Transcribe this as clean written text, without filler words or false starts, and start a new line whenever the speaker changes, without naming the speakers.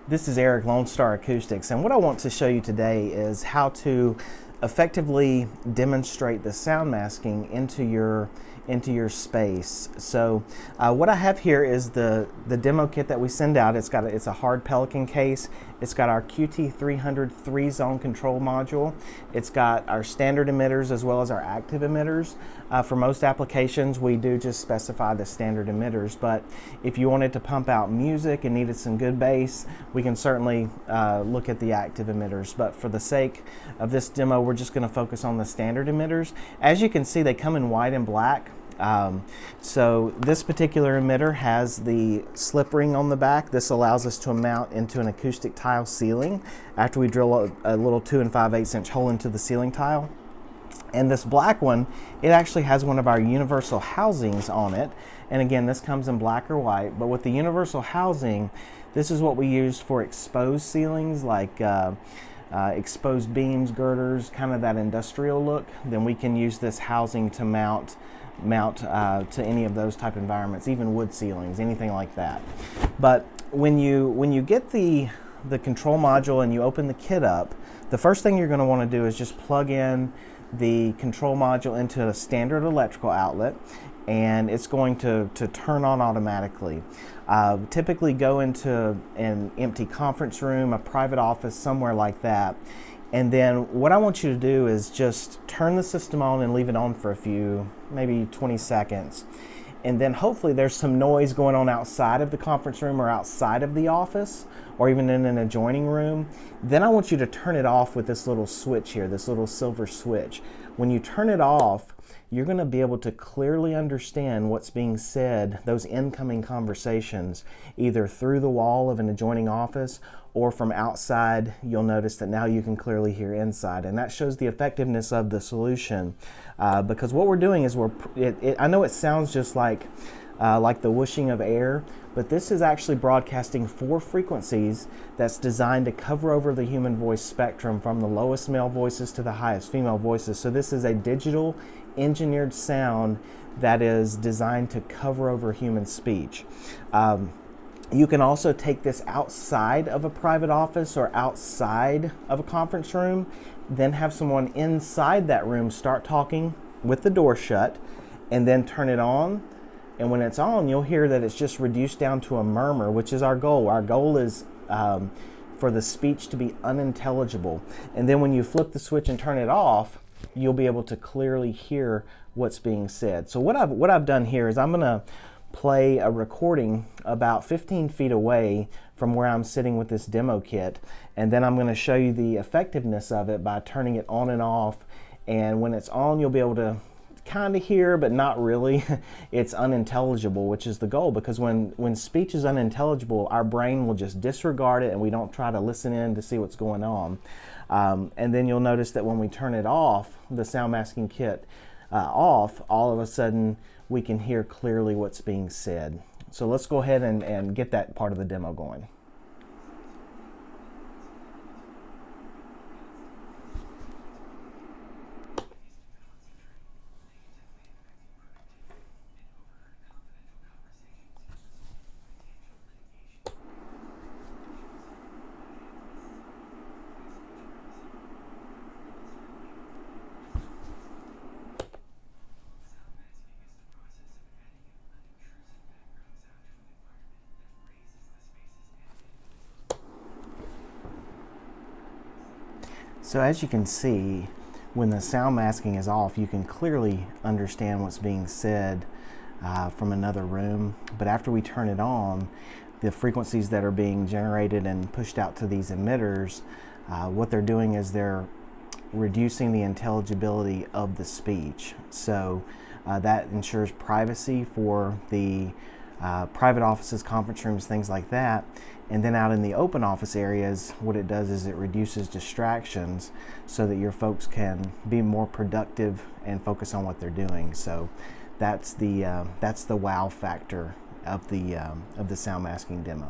This is Eric, Lonestar Acoustics, and what I want to show you today is how to effectively demonstrate the sound masking into your space. So what I have here is the demo kit that we send out. It's a hard Pelican case. It's got our QT300 3-zone control module. It's got our standard emitters as well as our active emitters. For most applications, we do just specify the standard emitters, but if you wanted to pump out music and needed some good bass, we can certainly look at the active emitters. But for the sake of this demo, we're just going to focus on the standard emitters. As you can see, they come in white and black. So this particular emitter has the slip ring on the back. This allows us to mount into an acoustic tile ceiling after we drill a little 2 5/8 inch hole into the ceiling tile. And this black one, it actually has one of our universal housings on it. And again, this comes in black or white, but with the universal housing, this is what we use for exposed ceilings, like exposed beams, girders, kind of that industrial look. Then we can use this housing to mount to any of those type environments, even wood ceilings, anything like that. But when you get the control module and you open the kit up, the first thing you're going to want to do is just plug in the control module into a standard electrical outlet, and it's going to turn on automatically. Typically go into an empty conference room, a private office, somewhere like that. And then what I want you to do is just turn the system on and leave it on for a few, maybe 20 seconds. And then hopefully there's some noise going on outside of the conference room or outside of the office or even in an adjoining room. Then I want you to turn it off with this little switch here, this little silver switch. When you turn it off, you're going to be able to clearly understand what's being said, those incoming conversations, either through the wall of an adjoining office or from outside. You'll notice that now you can clearly hear inside, and that shows the effectiveness of the solution. Because what we're doing is I know it sounds just like the whooshing of air, but this is actually broadcasting 4 frequencies that's designed to cover over the human voice spectrum from the lowest male voices to the highest female voices. So this is a digital engineered sound that is designed to cover over human speech. You can also take this outside of a private office or outside of a conference room, then have someone inside that room start talking with the door shut, and then turn it on. And when it's on, you'll hear that it's just reduced down to a murmur, which is our goal. Our goal is for the speech to be unintelligible. And then when you flip the switch and turn it off, you'll be able to clearly hear what's being said. So what I've done here is I'm going to play a recording about 15 feet away from where I'm sitting with this demo kit, and then I'm going to show you the effectiveness of it by turning it on and off. And when it's on, you'll be able to kind of hear, but not really. It's unintelligible, which is the goal, because when speech is unintelligible, our brain will just disregard it and we don't try to listen in to see what's going on. And then you'll notice that when we turn it off, the sound masking kit off, all of a sudden we can hear clearly what's being said. So let's go ahead and get that part of the demo going. So as you can see, when the sound masking is off, you can clearly understand what's being said from another room. But after we turn it on, the frequencies that are being generated and pushed out to these emitters, what they're doing is they're reducing the intelligibility of the speech. So that ensures privacy for the private offices, conference rooms, things like that. And then out in the open office areas, what it does is it reduces distractions so that your folks can be more productive and focus on what they're doing. So that's the wow factor of the sound masking demo.